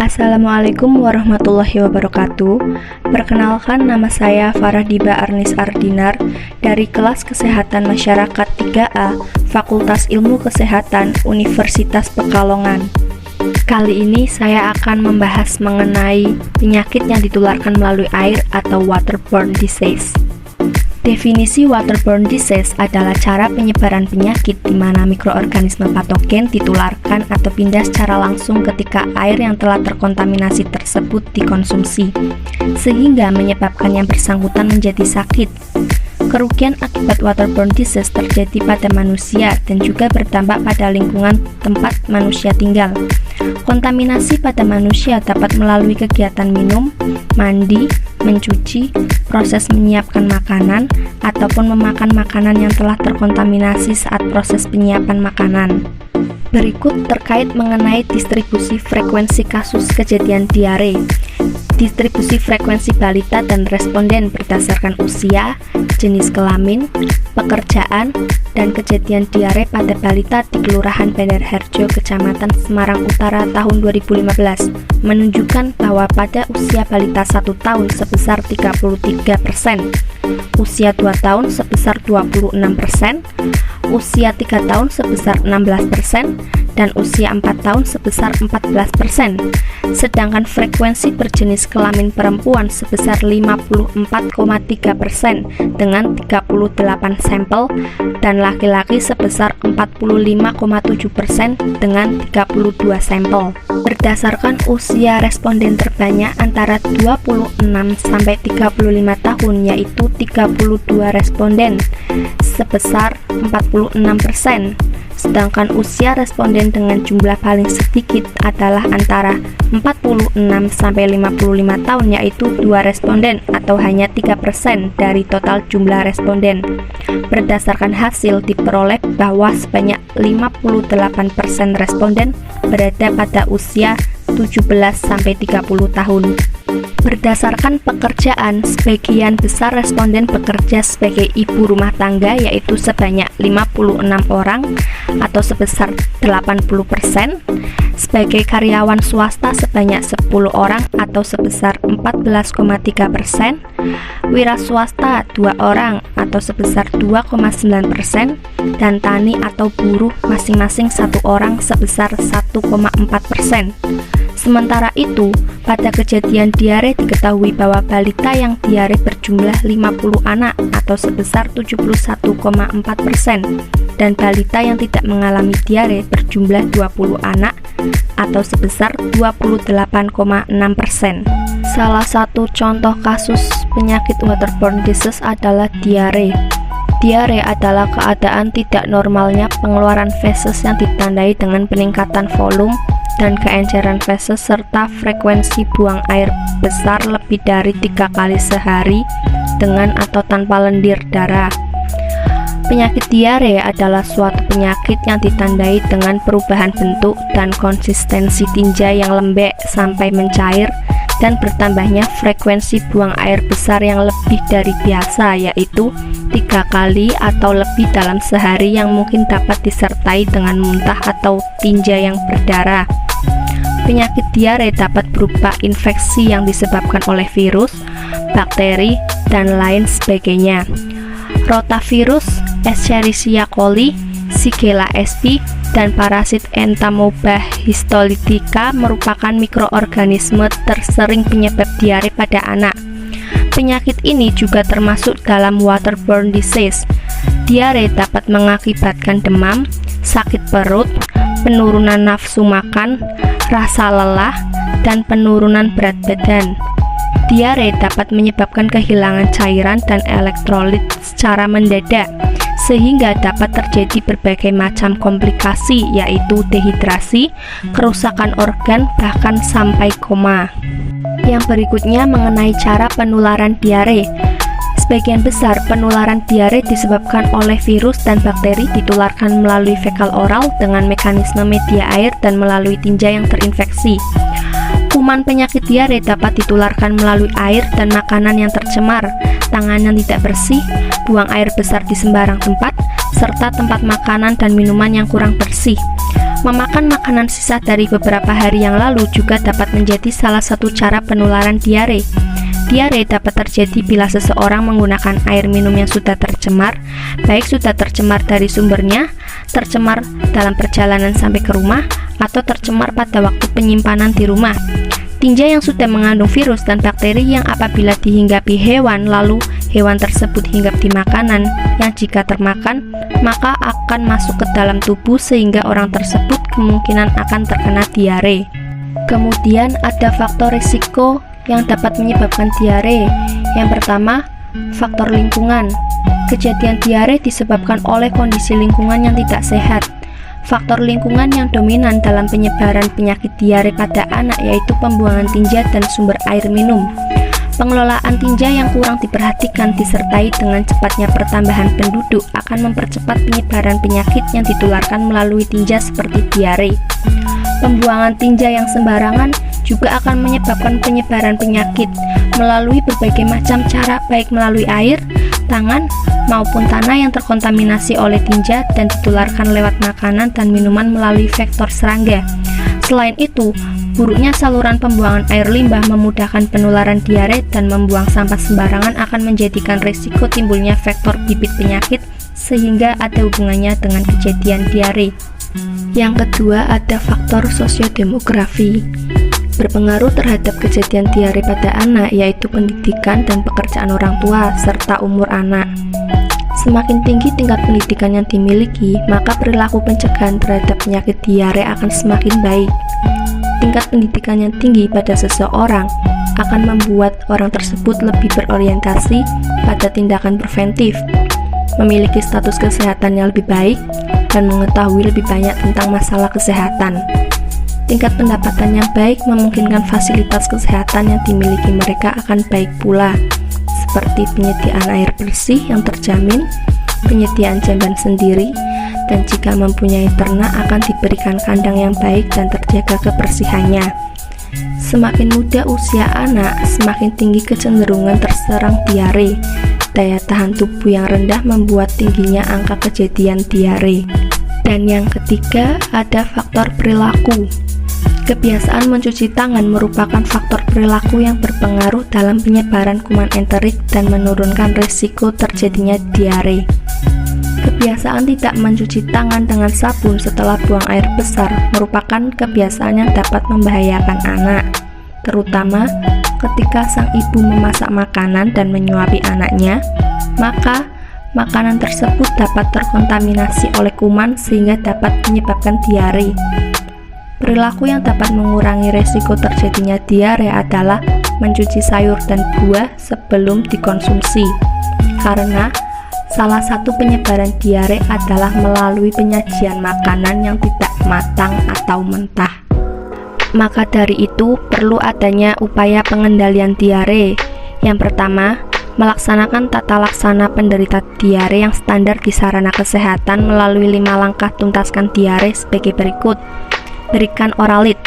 Assalamualaikum warahmatullahi wabarakatuh. Perkenalkan, nama saya Farah Diba Arnis Ardinar dari kelas Kesehatan Masyarakat 3A Fakultas Ilmu Kesehatan Universitas Pekalongan. Kali ini saya akan membahas mengenai penyakit yang ditularkan melalui air atau waterborne disease. Definisi waterborne disease adalah cara penyebaran penyakit di mana mikroorganisme patogen ditularkan atau pindah secara langsung ketika air yang telah terkontaminasi tersebut dikonsumsi, sehingga menyebabkan yang bersangkutan menjadi sakit. Kerugian akibat waterborne disease terjadi pada manusia dan juga berdampak pada lingkungan tempat manusia tinggal. Kontaminasi pada manusia dapat melalui kegiatan minum, mandi, mencuci, proses menyiapkan makanan, ataupun memakan makanan yang telah terkontaminasi saat proses penyiapan makanan. Berikut terkait mengenai distribusi frekuensi kasus kejadian diare. Distribusi frekuensi balita dan responden berdasarkan usia, jenis kelamin, pekerjaan, dan kejadian diare pada balita di Kelurahan Bandarharjo, Kecamatan Semarang Utara tahun 2015 menunjukkan bahwa pada usia balita 1 tahun sebesar 33%, usia 2 tahun sebesar 26%, usia 3 tahun sebesar 16%, dan usia 4 tahun sebesar 14%. Sedangkan frekuensi berjenis kelamin perempuan sebesar 54,3% dengan 38 sampel dan laki-laki sebesar 45,7% dengan 32 sampel. Berdasarkan usia responden terbanyak antara 26 sampai 35 tahun, yaitu 32 responden sebesar 46%. Sedangkan usia responden dengan jumlah paling sedikit adalah antara 46 sampai 55 tahun, yaitu 2 responden atau hanya 3% dari total jumlah responden. Berdasarkan hasil diperoleh bahwa sebanyak 58% responden berada pada usia 17 sampai 30 tahun. Berdasarkan pekerjaan, sebagian besar responden bekerja sebagai ibu rumah tangga, yaitu sebanyak 56 orang atau sebesar 80%, sebagai karyawan swasta sebanyak 10 orang atau sebesar 14,3%, wira swasta 2 orang atau sebesar 2,9%, dan tani atau buruh masing-masing 1 orang sebesar 1,4%. Sementara itu, pada kejadian diare diketahui bahwa balita yang diare berjumlah 50 anak atau sebesar 71,4%, dan balita yang tidak mengalami diare berjumlah 20 anak atau sebesar 28,6%. Salah satu contoh kasus penyakit waterborne disease adalah diare. Diare adalah keadaan tidak normalnya pengeluaran feses yang ditandai dengan peningkatan volume dan keenceran feses serta frekuensi buang air besar lebih dari 3 kali sehari dengan atau tanpa lendir darah. Penyakit diare adalah suatu penyakit yang ditandai dengan perubahan bentuk dan konsistensi tinja yang lembek sampai mencair dan bertambahnya frekuensi buang air besar yang lebih dari biasa, yaitu 3 kali atau lebih dalam sehari, yang mungkin dapat disertai dengan muntah atau tinja yang berdarah. Penyakit diare dapat berupa infeksi yang disebabkan oleh virus, bakteri, dan lain sebagainya. Rotavirus, Escherichia coli, Shigella sp, dan parasit Entamoeba histolytica merupakan mikroorganisme tersering penyebab diare pada anak. Penyakit ini juga termasuk dalam waterborne disease. Diare dapat mengakibatkan demam, sakit perut, penurunan nafsu makan, rasa lelah, dan penurunan berat badan. Diare dapat menyebabkan kehilangan cairan dan elektrolit secara mendadak, sehingga dapat terjadi berbagai macam komplikasi, yaitu dehidrasi, kerusakan organ, bahkan sampai koma. Yang berikutnya mengenai cara penularan diare. Sebagian besar penularan diare disebabkan oleh virus dan bakteri, ditularkan melalui fekal oral dengan mekanisme media air dan melalui tinja yang terinfeksi. Kuman penyakit diare dapat ditularkan melalui air dan makanan yang tercemar, tangan yang tidak bersih, buang air besar di sembarang tempat, serta tempat makanan dan minuman yang kurang bersih. Memakan makanan sisa dari beberapa hari yang lalu juga dapat menjadi salah satu cara penularan diare. Diare dapat terjadi bila seseorang menggunakan air minum yang sudah tercemar, baik sudah tercemar dari sumbernya, tercemar dalam perjalanan sampai ke rumah, atau tercemar pada waktu penyimpanan di rumah. Tinja yang sudah mengandung virus dan bakteri yang apabila dihinggapi hewan, lalu hewan tersebut hinggap di makanan yang jika termakan, maka akan masuk ke dalam tubuh sehingga orang tersebut kemungkinan akan terkena diare. Kemudian ada faktor risiko yang dapat menyebabkan diare. Yang pertama, faktor lingkungan. Kejadian diare disebabkan oleh kondisi lingkungan yang tidak sehat. Faktor lingkungan yang dominan dalam penyebaran penyakit diare pada anak yaitu pembuangan tinja dan sumber air minum. Pengelolaan tinja yang kurang diperhatikan disertai dengan cepatnya pertambahan penduduk akan mempercepat penyebaran penyakit yang ditularkan melalui tinja seperti diare. Pembuangan tinja yang sembarangan juga akan menyebabkan penyebaran penyakit melalui berbagai macam cara, baik melalui air, tangan, maupun tanah yang terkontaminasi oleh tinja dan ditularkan lewat makanan dan minuman melalui vektor serangga. Selain itu, buruknya saluran pembuangan air limbah memudahkan penularan diare dan membuang sampah sembarangan akan menjadikan risiko timbulnya vektor bibit penyakit sehingga ada hubungannya dengan kejadian diare. Yang kedua ada faktor sosiodemografi. Berpengaruh terhadap kejadian diare pada anak yaitu pendidikan dan pekerjaan orang tua serta umur anak. Semakin tinggi tingkat pendidikan yang dimiliki, maka perilaku pencegahan terhadap penyakit diare akan semakin baik. Tingkat pendidikan yang tinggi pada seseorang akan membuat orang tersebut lebih berorientasi pada tindakan preventif, memiliki status kesehatan yang lebih baik, dan mengetahui lebih banyak tentang masalah kesehatan. Tingkat pendapatan yang baik memungkinkan fasilitas kesehatan yang dimiliki mereka akan baik pula, seperti penyediaan air bersih yang terjamin, penyediaan jamban sendiri, dan jika mempunyai ternak akan diberikan kandang yang baik dan terjaga kebersihannya. Semakin muda usia anak, semakin tinggi kecenderungan terserang diare. Daya tahan tubuh yang rendah membuat tingginya angka kejadian diare. Dan yang ketiga ada faktor perilaku. Kebiasaan mencuci tangan merupakan faktor perilaku yang berpengaruh dalam penyebaran kuman enterik dan menurunkan risiko terjadinya diare. Kebiasaan tidak mencuci tangan dengan sabun setelah buang air besar merupakan kebiasaan yang dapat membahayakan anak, terutama ketika sang ibu memasak makanan dan menyuapi anaknya, maka makanan tersebut dapat terkontaminasi oleh kuman sehingga dapat menyebabkan diare. Perilaku yang dapat mengurangi risiko terjadinya diare adalah mencuci sayur dan buah sebelum dikonsumsi, karena salah satu penyebaran diare adalah melalui penyajian makanan yang tidak matang atau mentah. Maka dari itu perlu adanya upaya pengendalian diare. Yang pertama, melaksanakan tata laksana penderita diare yang standar di sarana kesehatan melalui 5 langkah tuntaskan diare sebagai berikut. Berikan oralit.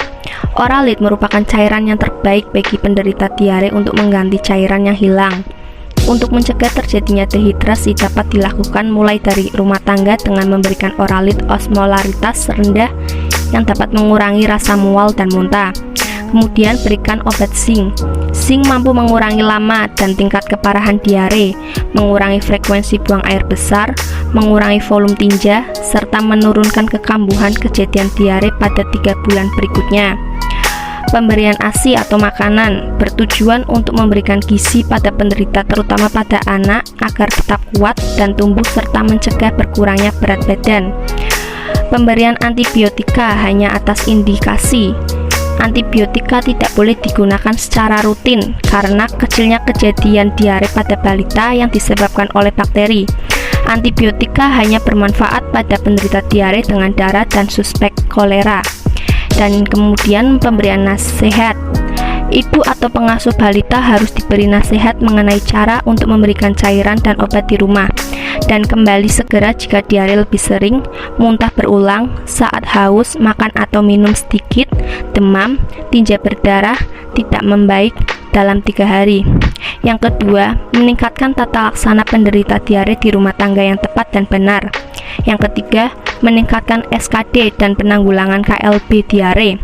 Oralit merupakan cairan yang terbaik bagi penderita diare untuk mengganti cairan yang hilang. Untuk mencegah terjadinya dehidrasi dapat dilakukan mulai dari rumah tangga dengan memberikan oralit osmolaritas rendah yang dapat mengurangi rasa mual dan muntah. Kemudian berikan obat zinc. Zinc mampu mengurangi lama dan tingkat keparahan diare, mengurangi frekuensi buang air besar, mengurangi volume tinja, serta menurunkan kekambuhan kejadian diare pada 3 bulan berikutnya. Pemberian ASI atau makanan bertujuan untuk memberikan gizi pada penderita terutama pada anak agar tetap kuat dan tumbuh serta mencegah berkurangnya berat badan. Pemberian antibiotika hanya atas indikasi. Antibiotika tidak boleh digunakan secara rutin karena kecilnya kejadian diare pada balita yang disebabkan oleh bakteri. Antibiotika hanya bermanfaat pada penderita diare dengan darah dan suspek kolera. Dan kemudian pemberian nasihat. Ibu atau pengasuh balita harus diberi nasihat mengenai cara untuk memberikan cairan dan obat di rumah, dan kembali segera jika diare lebih sering, muntah berulang, saat haus, makan atau minum sedikit, demam, tinja berdarah, tidak membaik dalam 3 hari. Yang kedua, meningkatkan tata laksana penderita diare di rumah tangga yang tepat dan benar. Yang ketiga, meningkatkan SKD dan penanggulangan KLB diare.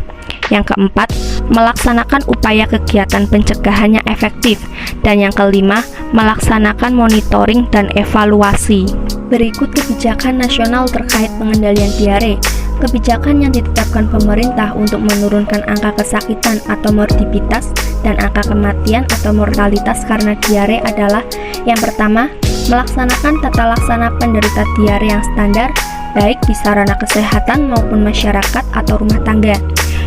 Yang keempat, melaksanakan upaya kegiatan pencegahan yang efektif. Dan yang kelima, melaksanakan monitoring dan evaluasi. Berikut kebijakan nasional terkait pengendalian diare. Kebijakan yang ditetapkan pemerintah untuk menurunkan angka kesakitan atau morbiditas dan angka kematian atau mortalitas karena diare adalah: yang pertama, melaksanakan tata laksana penderita diare yang standar, baik di sarana kesehatan maupun masyarakat atau rumah tangga.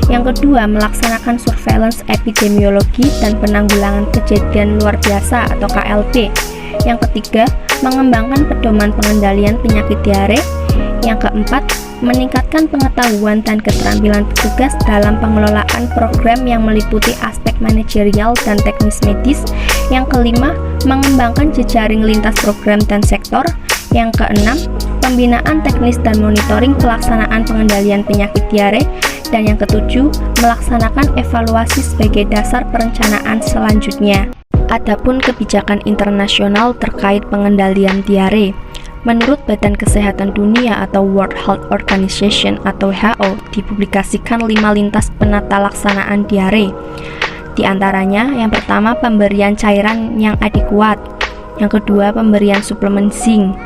Yang kedua, melaksanakan surveillance epidemiologi dan penanggulangan kejadian luar biasa atau KLB. Yang ketiga, mengembangkan pedoman pengendalian penyakit diare. Yang keempat, meningkatkan pengetahuan dan keterampilan petugas dalam pengelolaan program yang meliputi aspek manajerial dan teknis medis. Yang kelima, mengembangkan jejaring lintas program dan sektor. Yang keenam, pembinaan teknis dan monitoring pelaksanaan pengendalian penyakit diare. Dan yang ketujuh, melaksanakan evaluasi sebagai dasar perencanaan selanjutnya. Adapun kebijakan internasional terkait pengendalian diare. Menurut Badan Kesehatan Dunia atau World Health Organization atau WHO, dipublikasikan 5 lintas penata laksanaan diare. Di antaranya, yang pertama, pemberian cairan yang adekuat. Yang kedua, pemberian suplemen zinc.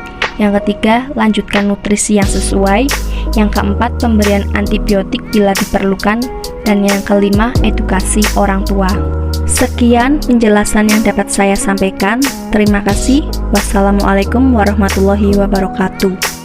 Yang ketiga, lanjutkan nutrisi yang sesuai. Yang keempat, pemberian antibiotik bila diperlukan. Dan yang kelima, edukasi orang tua. Sekian penjelasan yang dapat saya sampaikan. Terima kasih. Wassalamualaikum warahmatullahi wabarakatuh.